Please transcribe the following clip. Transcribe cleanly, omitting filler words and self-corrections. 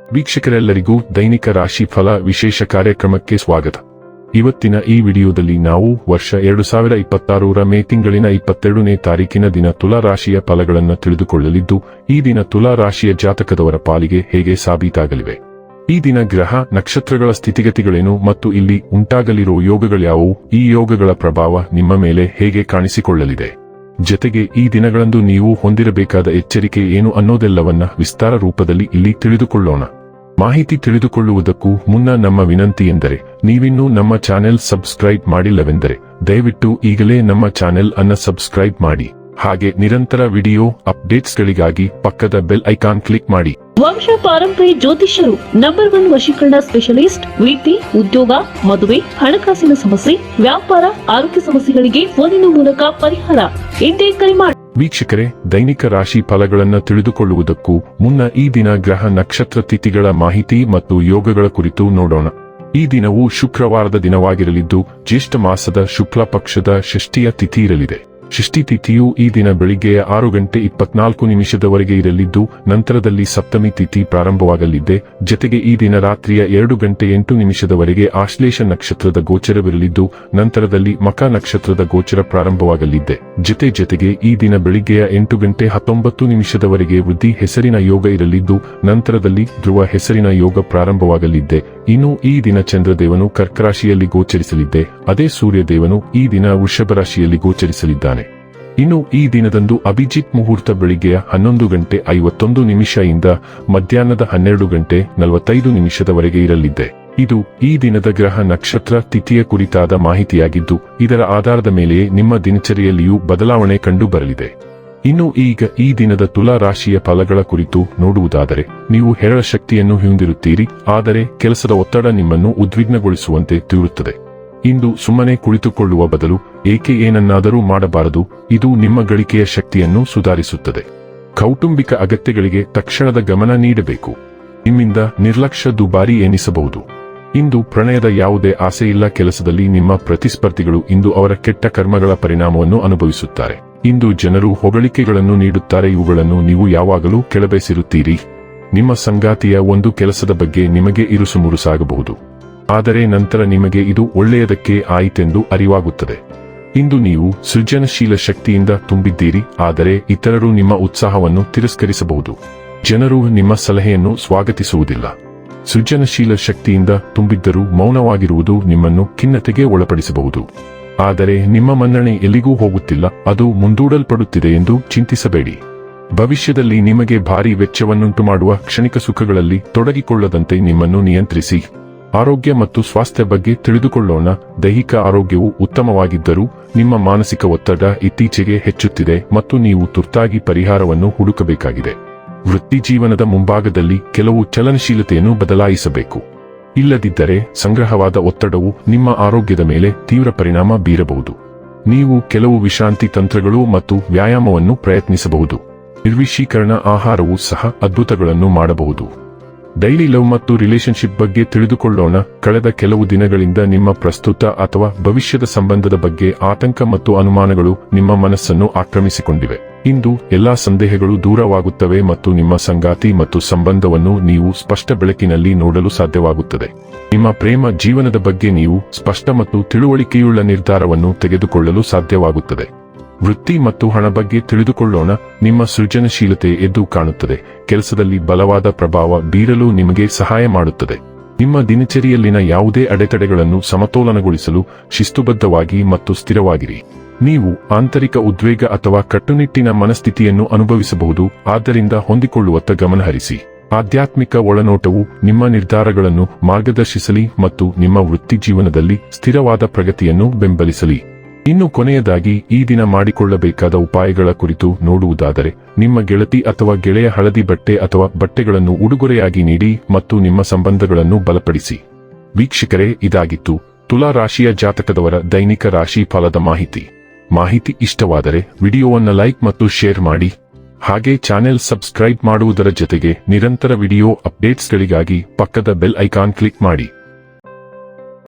ವೀಕ್ಷಕರೆಲ್ಲರಿಗೂ ದೈನಿಕ ರಾಶಿ ಫಲ ವಿಶೇಷ ಕಾರ್ಯಕ್ರಮಕ್ಕೆ ಸ್ವಾಗತ. ಇವತ್ತಿನ ಈ ವಿಡಿಯೋದಲ್ಲಿ ನಾವು ವರ್ಷ 2026ರ ಮೇ ತಿಂಗಳಿನ 22ನೇ ತಾರೀಕಿನ ದಿನ ತುಲಾ ರಾಶಿಯ ಫಲಗಳನ್ನು ತಿಳಿದುಕೊಳ್ಳಲಿದ್ದು, ಈ ದಿನ ತುಲಾ ರಾಶಿಯ ಜಾತಕದವರ ಪಾಲಿಗೆ ಹೇಗೆ ಸಾಬೀತಾಗಲಿವೆ, ಈ ದಿನ ಗ್ರಹ ನಕ್ಷತ್ರಗಳ ಸ್ಥಿತಿಗತಿಗಳೇನು ಮತ್ತು ಇಲ್ಲಿ ಉಂಟಾಗಲಿರುವ ಯೋಗಗಳ್ಯಾವು, ಈ ಯೋಗಗಳ ಪ್ರಭಾವ ನಿಮ್ಮ ಮೇಲೆ ಹೇಗೆ ಕಾಣಿಸಿಕೊಳ್ಳಲಿದೆ, ಜತೆಗೆ ಈ ದಿನಗಳಂದು ನೀವು ಹೊಂದಿರಬೇಕಾದ ಎಚ್ಚರಿಕೆ ಏನು ಅನ್ನೋದೆಲ್ಲವನ್ನ ವಿಸ್ತಾರ ರೂಪದಲ್ಲಿ ಇಲ್ಲಿ ತಿಳಿದುಕೊಳ್ಳೋಣ. ಮಾಹಿತಿ ತಿಳಿದುಕೊಳ್ಳುವುದಕ್ಕೂ ಮುನ್ನ ನಮ್ಮ ವಿನಂತಿ ಎಂದರೆ, ನೀವಿನ್ನೂ ನಮ್ಮ ಚಾನೆಲ್ ಸಬ್ಸ್ಕ್ರೈಬ್ ಮಾಡಿಲ್ಲವೆಂದರೆ ದಯವಿಟ್ಟು ಈಗಲೇ ನಮ್ಮ ಚಾನೆಲ್ ಅನ್ನು ಸಬ್ಸ್ಕ್ರೈಬ್ ಮಾಡಿ. ಹಾಗೆ ನಿರಂತರ ವಿಡಿಯೋ ಅಪ್ಡೇಟ್ಸ್ಗಳಿಗಾಗಿ ಪಕ್ಕದ ಬೆಲ್ ಐಕಾನ್ ಕ್ಲಿಕ್ ಮಾಡಿ. ವಂಶ ಪಾರಂಪರ್ಯ ಜ್ಯೋತಿಷ್ಯರು ನಂಬರ್ 1 ವಶೀಕರಣ ಸ್ಪೆಷಲಿಸ್ಟ್. ವೃತ್ತಿ, ಉದ್ಯೋಗ, ಮದುವೆ, ಹಣಕಾಸಿನ ಸಮಸ್ಯೆ, ವ್ಯಾಪಾರ, ಆರೋಗ್ಯ ಸಮಸ್ಯೆಗಳಿಗೆ ಫೋನಿನ ಮೂಲಕ ಪರಿಹಾರ. ಇಂದೇ ಕರೆ ಮಾಡಿ. ವೀಕ್ಷಕರೇ, ದೈನಿಕ ರಾಶಿ ಫಲಗಳನ್ನು ತಿಳಿದುಕೊಳ್ಳುವುದಕ್ಕೂ ಮುನ್ನ ಈ ದಿನ ಗ್ರಹ ನಕ್ಷತ್ರ ತಿಥಿಗಳ ಮಾಹಿತಿ ಮತ್ತು ಯೋಗಗಳ ಕುರಿತು ನೋಡೋಣ. ಈ ದಿನವು ಶುಕ್ರವಾರದ ದಿನವಾಗಿರಲಿದ್ದು, ಜ್ಯೇಷ್ಠ ಮಾಸದ ಶುಕ್ಲ ಪಕ್ಷದ ಷಷ್ಠಿಯ ತಿಥಿ ಇರಲಿದೆ. ಷಷ್ಠಿ ತಿಥಿಯು ಈ ದಿನ ಬೆಳಿಗ್ಗೆ 6:24 ಇರಲಿದ್ದು, ನಂತರದಲ್ಲಿ ಸಪ್ತಮಿ ತಿಥಿ ಪ್ರಾರಂಭವಾಗಲಿದೆ. ಜತೆಗೆ ಈ ದಿನ ರಾತ್ರಿಯ 2:08 ಆಶ್ಲೇಷ ನಕ್ಷತ್ರದ ಗೋಚರವಿರಲಿದ್ದು, ನಂತರದಲ್ಲಿ ಮಖ ನಕ್ಷತ್ರದ ಗೋಚರ ಪ್ರಾರಂಭವಾಗಲಿದೆ. ಜತೆಗೆ ಈ ದಿನ ಬೆಳಿಗ್ಗೆಯ 8:19 ವೃದ್ಧಿ ಹೆಸರಿನ ಯೋಗ ಇರಲಿದ್ದು, ನಂತರದಲ್ಲಿ ಧ್ರುವ ಹೆಸರಿನ ಯೋಗ ಪ್ರಾರಂಭವಾಗಲಿದೆ. ಇನ್ನು ಈ ದಿನ ಚಂದ್ರದೇವನು ಕರ್ಕರಾಶಿಯಲ್ಲಿ ಗೋಚರಿಸಲಿದೆ. ಅದೇ ಸೂರ್ಯದೇವನು ಈ ದಿನ ವೃಷಭ ರಾಶಿಯಲ್ಲಿ ಗೋಚರಿಸಲಿದ್ದಾನೆ. ಇನ್ನು ಈ ದಿನದಂದು ಅಭಿಜಿತ್ ಮುಹೂರ್ತ ಬೆಳಿಗ್ಗೆಯ 11:51 ಇಂದ ಮಧ್ಯಾಹ್ನದ 12:45 ಇರಲಿದೆ. ಇದು ಈ ದಿನದ ಗ್ರಹ ನಕ್ಷತ್ರ ತಿಥಿಯ ಕುರಿತಾದ ಮಾಹಿತಿಯಾಗಿದ್ದು, ಇದರ ಆಧಾರದ ಮೇಲೆಯೇ ನಿಮ್ಮ ದಿನಚರಿಯಲ್ಲಿಯೂ ಬದಲಾವಣೆ ಕಂಡು ಬರಲಿದೆ. ಇನ್ನು ಈಗ ಈ ದಿನದ ತುಲಾ ರಾಶಿಯ ಫಲಗಳ ಕುರಿತು ನೋಡುವುದಾದರೆ, ನೀವು ಹೇರಳ ಶಕ್ತಿಯನ್ನು ಹೊಂದಿರುತ್ತೀರಿ, ಆದರೆ ಕೆಲಸದ ಒತ್ತಡ ನಿಮ್ಮನ್ನು ಉದ್ವಿಗ್ನಗೊಳಿಸುವಂತೆ ತೋರುತ್ತದೆ. ಇಂದು ಸುಮ್ಮನೆ ಕುಳಿತುಕೊಳ್ಳುವ ಬದಲು ಏಕೆ ಏನನ್ನಾದರೂ ಮಾಡಬಾರದು, ಇದು ನಿಮ್ಮ ಗಳಿಕೆಯ ಶಕ್ತಿಯನ್ನು ಸುಧಾರಿಸುತ್ತದೆ. ಕೌಟುಂಬಿಕ ಅಗತ್ಯಗಳಿಗೆ ತಕ್ಷಣದ ಗಮನ ನೀಡಬೇಕು. ನಿಮ್ಮಿಂದ ನಿರ್ಲಕ್ಷ್ಯ ದುಬಾರಿ ಎನಿಸಬಹುದು. ಇಂದು ಪ್ರಣಯದ ಯಾವುದೇ ಆಸೆಯಿಲ್ಲ. ಕೆಲಸದಲ್ಲಿ ನಿಮ್ಮ ಪ್ರತಿಸ್ಪರ್ಧಿಗಳು ಇಂದು ಅವರ ಕೆಟ್ಟ ಕರ್ಮಗಳ ಪರಿಣಾಮವನ್ನು ಅನುಭವಿಸುತ್ತಾರೆ. ಇಂದು ಜನರು ಹೊಗಳಿಕೆಗಳನ್ನು ನೀಡುತ್ತಾರೆ, ಇವುಗಳನ್ನು ನೀವು ಯಾವಾಗಲೂ ಕೆಳಬಯಸಿರುತ್ತೀರಿ. ನಿಮ್ಮ ಸಂಗಾತಿಯ ಒಂದು ಕೆಲಸದ ಬಗ್ಗೆ ನಿಮಗೆ ಇರುಸುಮುರುಸಾಗಬಹುದು, ಆದರೆ ನಂತರ ನಿಮಗೆ ಇದು ಒಳ್ಳೆಯದಕ್ಕೆ ಆಯಿತೆಂದು ಅರಿವಾಗುತ್ತದೆ. ಇಂದು ನೀವು ಸೃಜನಶೀಲ ಶಕ್ತಿಯಿಂದ ತುಂಬಿದ್ದೀರಿ, ಆದರೆ ಇತರರು ನಿಮ್ಮ ಉತ್ಸಾಹವನ್ನು ತಿರಸ್ಕರಿಸಬಹುದು. ಜನರು ನಿಮ್ಮ ಸಲಹೆಯನ್ನು ಸ್ವಾಗತಿಸುವುದಿಲ್ಲ. ಸೃಜನಶೀಲ ಶಕ್ತಿಯಿಂದ ತುಂಬಿದ್ದರೂ ಮೌನವಾಗಿರುವುದು ನಿಮ್ಮನ್ನು ಖಿನ್ನತೆಗೆ ಒಳಪಡಿಸಬಹುದು. ಆದರೆ ನಿಮ್ಮ ಮನ್ನಣೆ ಎಲ್ಲಿಗೂ ಹೋಗುತ್ತಿಲ್ಲ, ಅದು ಮುಂದೂಡಲ್ಪಡುತ್ತಿದೆ ಎಂದು ಚಿಂತಿಸಬೇಡಿ. ಭವಿಷ್ಯದಲ್ಲಿ ನಿಮಗೆ ಭಾರಿ ವೆಚ್ಚವನ್ನುಂಟು ಮಾಡುವ ಕ್ಷಣಿಕ ಸುಖಗಳಲ್ಲಿ ತೊಡಗಿಕೊಳ್ಳದಂತೆ ನಿಮ್ಮನ್ನು ನಿಯಂತ್ರಿಸಿ. ಆರೋಗ್ಯ ಮತ್ತು ಸ್ವಾಸ್ಥ್ಯ ಬಗ್ಗೆ ತಿಳಿದುಕೊಳ್ಳೋಣ. ದೈಹಿಕ ಆರೋಗ್ಯವು ಉತ್ತಮವಾಗಿದ್ದರೂ ನಿಮ್ಮ ಮಾನಸಿಕ ಒತ್ತಡ ಇತ್ತೀಚೆಗೆ ಹೆಚ್ಚುತ್ತಿದೆ ಮತ್ತು ನೀವು ತುರ್ತಾಗಿ ಪರಿಹಾರವನ್ನು ಹುಡುಕಬೇಕಾಗಿದೆ. ವೃತ್ತಿ ಜೀವನದ ಮುಂಭಾಗದಲ್ಲಿ ಕೆಲವು ಚಲನಶೀಲತೆಯನ್ನು ಬದಲಾಯಿಸಬೇಕು. ಇಲ್ಲದಿದ್ದರೆ ಸಂಗ್ರಹವಾದ ಒತ್ತಡವು ನಿಮ್ಮ ಆರೋಗ್ಯದ ಮೇಲೆ ತೀವ್ರ ಪರಿಣಾಮ ಬೀರಬಹುದು. ನೀವು ಕೆಲವು ವಿಶ್ರಾಂತಿ ತಂತ್ರಗಳು ಮತ್ತು ವ್ಯಾಯಾಮವನ್ನು ಪ್ರಯತ್ನಿಸಬಹುದು. ನಿರ್ವಿಷೀಕರಣ ಆಹಾರವು ಸಹ ಅದ್ಭುತಗಳನ್ನು ಮಾಡಬಹುದು. ಡೈಲಿ ಲವ್ ಮತ್ತು ರಿಲೇಶನ್ಶಿಪ್ ಬಗ್ಗೆ ತಿಳಿದುಕೊಳ್ಳೋಣ. ಕಳೆದ ಕೆಲವು ದಿನಗಳಿಂದ ನಿಮ್ಮ ಪ್ರಸ್ತುತ ಅಥವಾ ಭವಿಷ್ಯದ ಸಂಬಂಧದ ಬಗ್ಗೆ ಆತಂಕ ಮತ್ತು ಅನುಮಾನಗಳು ನಿಮ್ಮ ಮನಸ್ಸನ್ನು ಆಕ್ರಮಿಸಿಕೊಂಡಿವೆ. ಇಂದು ಎಲ್ಲಾ ಸಂದೇಹಗಳು ದೂರವಾಗುತ್ತವೆ ಮತ್ತು ನಿಮ್ಮ ಸಂಗಾತಿ ಮತ್ತು ಸಂಬಂಧವನ್ನು ನೀವು ಸ್ಪಷ್ಟ ಬೆಳಕಿನಲ್ಲಿ ನೋಡಲು ಸಾಧ್ಯವಾಗುತ್ತದೆ. ನಿಮ್ಮ ಪ್ರೇಮ ಜೀವನದ ಬಗ್ಗೆ ನೀವು ಸ್ಪಷ್ಟ ಮತ್ತು ತಿಳುವಳಿಕೆಯುಳ್ಳ ನಿರ್ಧಾರವನ್ನು ತೆಗೆದುಕೊಳ್ಳಲು ಸಾಧ್ಯವಾಗುತ್ತದೆ. ವೃತ್ತಿ ಮತ್ತು ಹಣ ಬಗ್ಗೆ ತಿಳಿದುಕೊಳ್ಳೋಣ. ನಿಮ್ಮ ಸೃಜನಶೀಲತೆ ಎದ್ದು ಕಾಣುತ್ತದೆ. ಕೆಲಸದಲ್ಲಿ ಬಲವಾದ ಪ್ರಭಾವ ಬೀರಲು ನಿಮಗೆ ಸಹಾಯ ಮಾಡುತ್ತದೆ. ನಿಮ್ಮ ದಿನಚರಿಯಲ್ಲಿನ ಯಾವುದೇ ಅಡೆತಡೆಗಳನ್ನು ಸಮತೋಲನಗೊಳಿಸಲು ಶಿಸ್ತುಬದ್ಧವಾಗಿ ಮತ್ತು ಸ್ಥಿರವಾಗಿರಿ. ನೀವು ಆಂತರಿಕ ಉದ್ವೇಗ ಅಥವಾ ಕಟ್ಟುನಿಟ್ಟಿನ ಮನಸ್ಥಿತಿಯನ್ನು ಅನುಭವಿಸಬಹುದು, ಆದ್ದರಿಂದ ಹೊಂದಿಕೊಳ್ಳುವತ್ತ ಗಮನಹರಿಸಿ. ಆಧ್ಯಾತ್ಮಿಕ ಒಳನೋಟವು ನಿಮ್ಮ ನಿರ್ಧಾರಗಳನ್ನು ಮಾರ್ಗದರ್ಶಿಸಲಿ ಮತ್ತು ನಿಮ್ಮ ವೃತ್ತಿ ಜೀವನದಲ್ಲಿ ಸ್ಥಿರವಾದ ಪ್ರಗತಿಯನ್ನು ಬೆಂಬಲಿಸಲಿ. ಇನ್ನು ಕೊನೆಯದಾಗಿ ಈ ದಿನ ಮಾಡಿಕೊಳ್ಳಬೇಕಾದ ಉಪಾಯಗಳ ಕುರಿತು ನೋಡುವುದಾದರೆ, ನಿಮ್ಮ ಗೆಳತಿ ಅಥವಾ ಗೆಳೆಯ ಹಳದಿ ಬಟ್ಟೆ ಅಥವಾ ಬಟ್ಟೆಗಳನ್ನು ಉಡುಗೊರೆಯಾಗಿ ನೀಡಿ ಮತ್ತು ನಿಮ್ಮ ಸಂಬಂಧಗಳನ್ನು ಬಲಪಡಿಸಿ. ವೀಕ್ಷಕರೇ, ಇದಾಗಿತ್ತು ತುಲಾ ರಾಶಿಯ ಜಾತಕದವರ ದೈನಿಕ ರಾಶಿ ಫಲದ ಮಾಹಿತಿ ಇಷ್ಟವಾದರೆ ವಿಡಿಯೋವನ್ನು ಲೈಕ್ ಮತ್ತು ಶೇರ್ ಮಾಡಿ. ಹಾಗೆ ಚಾನೆಲ್ ಸಬ್ಸ್ಕ್ರೈಬ್ ಮಾಡುವುದರ ಜೊತೆಗೆ ನಿರಂತರ ವಿಡಿಯೋ ಅಪ್ಡೇಟ್ಸ್ಗಳಿಗಾಗಿ ಪಕ್ಕದ ಬೆಲ್ ಐಕಾನ್ ಕ್ಲಿಕ್ ಮಾಡಿ.